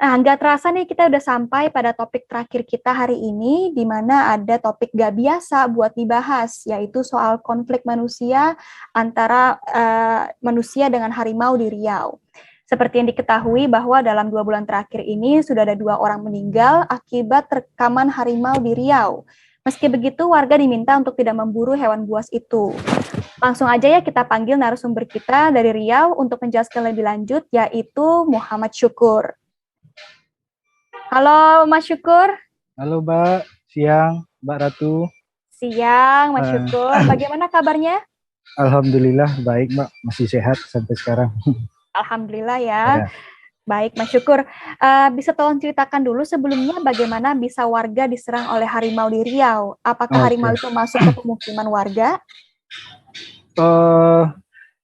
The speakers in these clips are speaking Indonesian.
Nah, nggak terasa nih kita udah sampai pada topik terakhir kita hari ini, di mana ada topik gak biasa buat dibahas, yaitu soal konflik manusia antara manusia dengan harimau di Riau. Seperti yang diketahui bahwa dalam 2 bulan terakhir ini sudah ada 2 orang meninggal akibat rekaman harimau di Riau. Meski begitu, warga diminta untuk tidak memburu hewan buas itu. Langsung aja ya kita panggil narasumber kita dari Riau untuk menjelaskan lebih lanjut, yaitu Muhammad Syukur. Halo Mas Syukur. Halo Mbak, siang Mbak Ratu. Siang Mas Eh, Syukur. Bagaimana kabarnya? Alhamdulillah baik Mbak, masih sehat sampai sekarang. Alhamdulillah ya. Ya. Baik Mas Syukur. Bisa tolong ceritakan dulu sebelumnya bagaimana bisa warga diserang oleh harimau di Riau? Apakah harimau Oke. itu masuk ke pemukiman warga? Eh,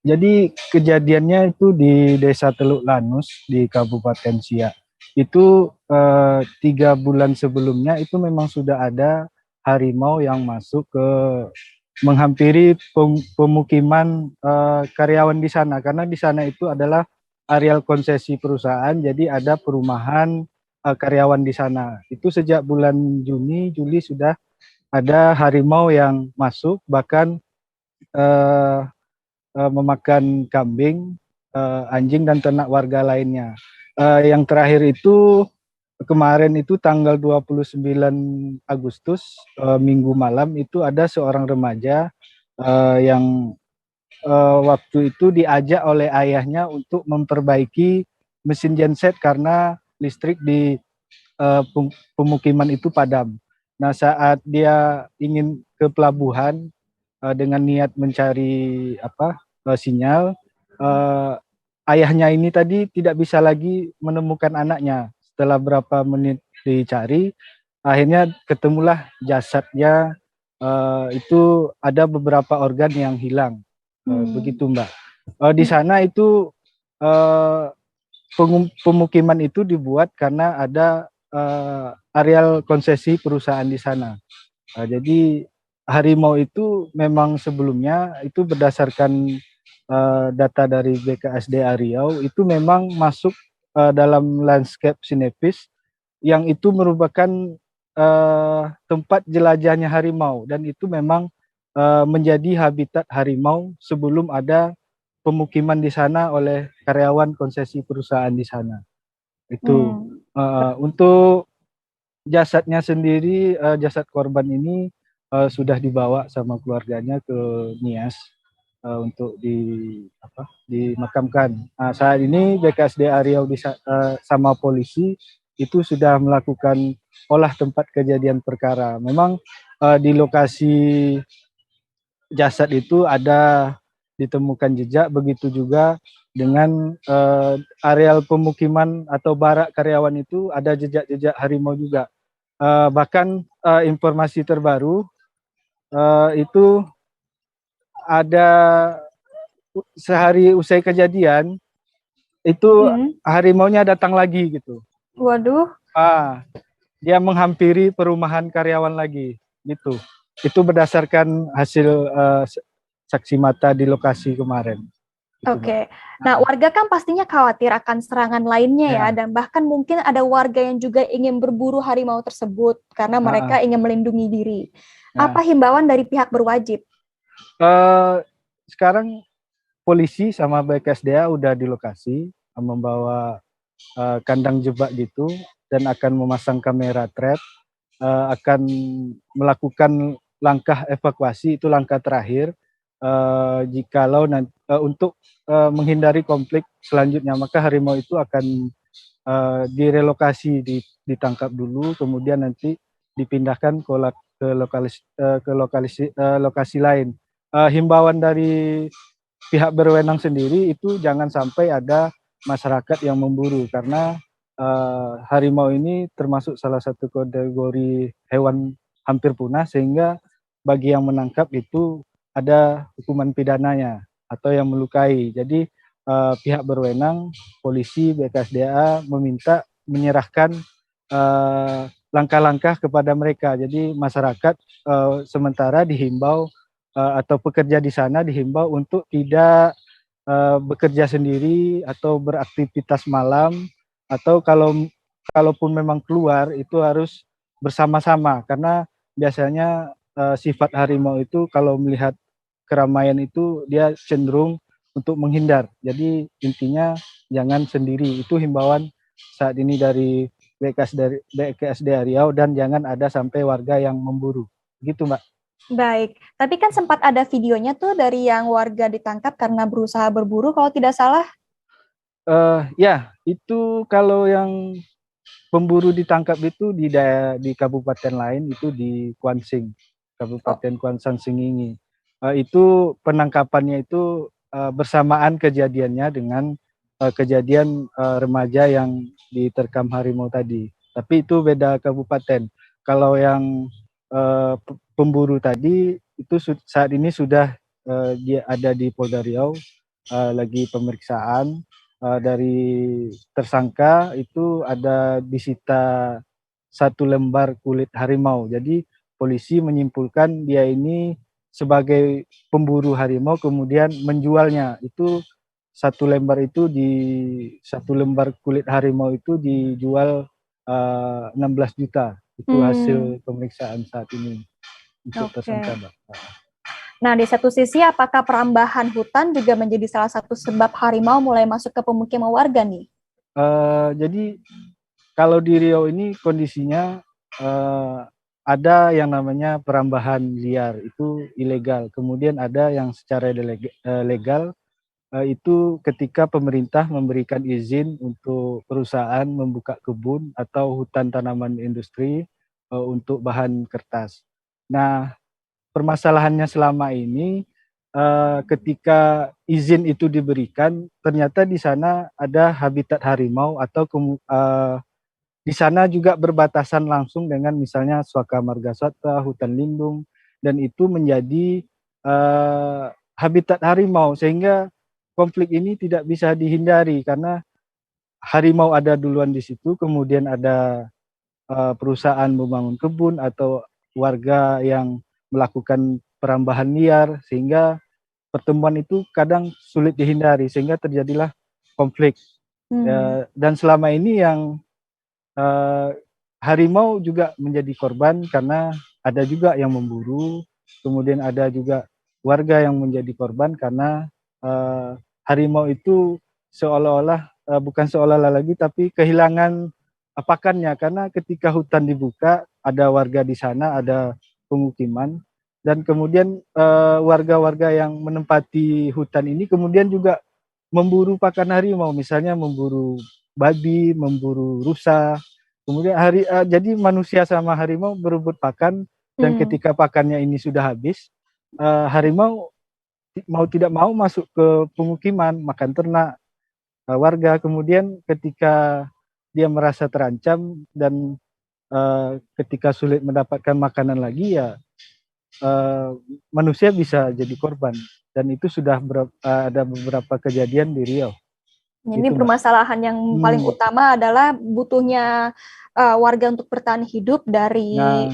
jadi kejadiannya itu di Desa Teluk Lanus di Kabupaten Siak. Itu 3 bulan sebelumnya itu memang sudah ada harimau yang masuk ke menghampiri pemukiman karyawan di sana, karena di sana itu adalah areal konsesi perusahaan, jadi ada perumahan karyawan di sana. Itu sejak bulan Juni, Juli sudah ada harimau yang masuk, bahkan eh, memakan kambing, anjing dan ternak warga lainnya. Yang terakhir itu kemarin itu tanggal 29 Agustus, Minggu malam, itu ada seorang remaja yang waktu itu diajak oleh ayahnya untuk memperbaiki mesin genset karena listrik di pemukiman itu padam. Nah, saat dia ingin ke pelabuhan dengan niat mencari sinyal, uh, ayahnya ini tadi tidak bisa lagi menemukan anaknya. Setelah berapa menit dicari, akhirnya ketemulah jasadnya. Itu ada beberapa organ yang hilang. Begitu Mbak. Di sana itu uh, pemukiman itu dibuat karena ada areal konsesi perusahaan di sana. Jadi harimau itu memang sebelumnya itu berdasarkan data dari BKSDA Riau itu memang masuk dalam landscape sinepis yang itu merupakan tempat jelajahnya harimau, dan itu memang menjadi habitat harimau sebelum ada pemukiman di sana oleh karyawan konsesi perusahaan di sana. Itu untuk jasadnya sendiri, jasad korban ini sudah dibawa sama keluarganya ke Nias untuk dimakamkan. Saat ini BKSDA Riau sama polisi itu sudah melakukan olah tempat kejadian perkara. Memang di lokasi jasad itu ada ditemukan jejak, begitu juga dengan areal pemukiman atau barak karyawan itu ada jejak-jejak harimau juga. Bahkan informasi terbaru itu ada sehari usai kejadian itu harimaunya datang lagi gitu. Waduh. Dia menghampiri perumahan karyawan lagi gitu. Itu berdasarkan hasil saksi mata di lokasi kemarin. Oke. Nah, warga kan pastinya khawatir akan serangan lainnya ya, dan bahkan mungkin ada warga yang juga ingin berburu harimau tersebut karena mereka ingin melindungi diri. Apa himbauan dari pihak berwajib? Sekarang polisi sama BKSDA udah di lokasi, membawa kandang jebak gitu, dan akan memasang kamera trap, akan melakukan langkah evakuasi, itu langkah terakhir. Jikalau nanti untuk menghindari konflik selanjutnya, maka harimau itu akan direlokasi, ditangkap dulu, kemudian nanti dipindahkan ke lokasi lain. Himbauan dari pihak berwenang sendiri itu jangan sampai ada masyarakat yang memburu, karena harimau ini termasuk salah satu kategori hewan hampir punah, sehingga bagi yang menangkap itu ada hukuman pidananya atau yang melukai. Jadi pihak berwenang, polisi, BKSDA meminta menyerahkan langkah-langkah kepada mereka. Jadi masyarakat sementara dihimbau atau pekerja di sana dihimbau untuk tidak bekerja sendiri atau beraktivitas malam, atau kalau kalaupun memang keluar itu harus bersama-sama, karena biasanya sifat harimau itu kalau melihat keramaian itu dia cenderung untuk menghindar. Jadi intinya jangan sendiri. Itu himbauan saat ini dari BKSD Riau, dan jangan ada sampai warga yang memburu. Gitu, Mbak. Baik, tapi kan sempat ada videonya tuh dari yang warga ditangkap karena berusaha berburu kalau tidak salah. Ya, itu kalau yang pemburu ditangkap itu di kabupaten lain, itu di Kuansing, Oh, Kabupaten Kuansan Sengingi. Itu penangkapannya itu bersamaan kejadiannya dengan kejadian remaja yang diterkam harimau tadi. Tapi itu beda kabupaten. Kalau yang pemburu tadi itu saat ini sudah dia ada di Polda Riau, lagi pemeriksaan. Dari tersangka itu ada disita 1 lembar kulit harimau. Jadi polisi menyimpulkan dia ini sebagai pemburu harimau, kemudian menjualnya. Itu 1 lembar itu 1 lembar kulit harimau itu dijual 16 juta. Itu hmm, hasil pemeriksaan saat ini untuk tersangka, oke. Mbak. Nah, di satu sisi, apakah perambahan hutan juga menjadi salah satu sebab harimau mulai masuk ke pemukiman warga nih? Jadi kalau di Riau ini kondisinya ada yang namanya perambahan liar, itu ilegal. Kemudian ada yang secara legal, itu ketika pemerintah memberikan izin untuk perusahaan membuka kebun atau hutan tanaman industri untuk bahan kertas. Nah, permasalahannya selama ini ketika izin itu diberikan, ternyata di sana ada habitat harimau atau di sana juga berbatasan langsung dengan misalnya Swaka Marga Satwa, hutan lindung, dan itu menjadi habitat harimau, sehingga konflik ini tidak bisa dihindari karena harimau ada duluan di situ, kemudian ada perusahaan membangun kebun atau warga yang melakukan perambahan liar, sehingga pertemuan itu kadang sulit dihindari, sehingga terjadilah konflik. Hmm, Dan selama ini yang eh, harimau juga menjadi korban karena ada juga yang memburu, kemudian ada juga warga yang menjadi korban karena eh, harimau itu seolah-olah bukan seolah-olah lagi, tapi kehilangan pakannya, karena ketika hutan dibuka ada warga di sana, ada pemukiman, dan kemudian warga-warga yang menempati hutan ini kemudian juga memburu pakan harimau, misalnya memburu babi, memburu rusa. Kemudian jadi manusia sama harimau berebut pakan, dan hmm, ketika pakannya ini sudah habis, harimau mau tidak mau masuk ke pemukiman, makan ternak warga. Kemudian ketika dia merasa terancam dan ketika sulit mendapatkan makanan lagi, ya manusia bisa jadi korban. Dan itu sudah ada beberapa kejadian di Riau. ini Itu, Mbak. permasalahan yang paling Hmm. utama adalah butuhnya warga untuk bertahan hidup Nah,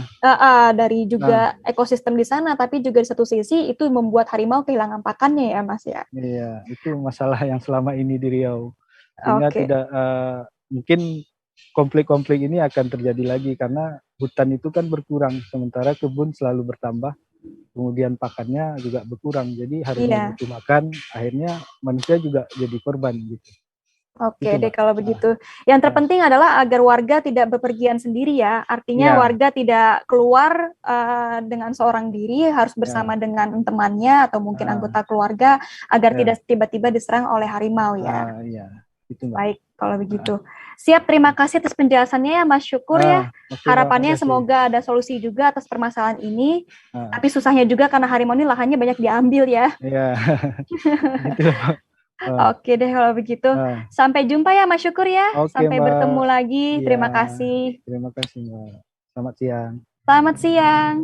dari nah, juga ekosistem di sana, tapi juga di satu sisi itu membuat harimau kehilangan pakannya ya, Mas ya. iya, itu masalah yang selama ini di Riau. Sehingga Oke. tidak mungkin konflik-konflik ini akan terjadi lagi karena hutan itu kan berkurang, sementara kebun selalu bertambah, kemudian pakannya juga berkurang. Jadi harimau Iya. butuh makan, akhirnya manusia juga jadi korban gitu. Oke Itu, deh Mbak. kalau begitu. Yang Ah, terpenting adalah agar warga tidak bepergian sendiri ya. Artinya ya, warga tidak keluar dengan seorang diri, harus ya, bersama dengan temannya atau mungkin ah, anggota keluarga agar ya, tidak tiba-tiba diserang oleh harimau ya. ya, itu, Mbak. Baik, kalau Ah, begitu. Siap, terima kasih atas penjelasannya ya Mas Syukur ya. oke, Mbak, Harapannya makasih. semoga ada solusi juga atas permasalahan ini. Ah, Tapi susahnya juga karena harimau ini lahannya banyak diambil ya. ya, gitu, Mbak. Ah, Oke deh kalau begitu. ah. Sampai jumpa ya Mas Syukur ya. Oke, Sampai bertemu Mbak. lagi. Iya, Terima kasih. terima kasih, Mbak. Selamat siang. Selamat siang.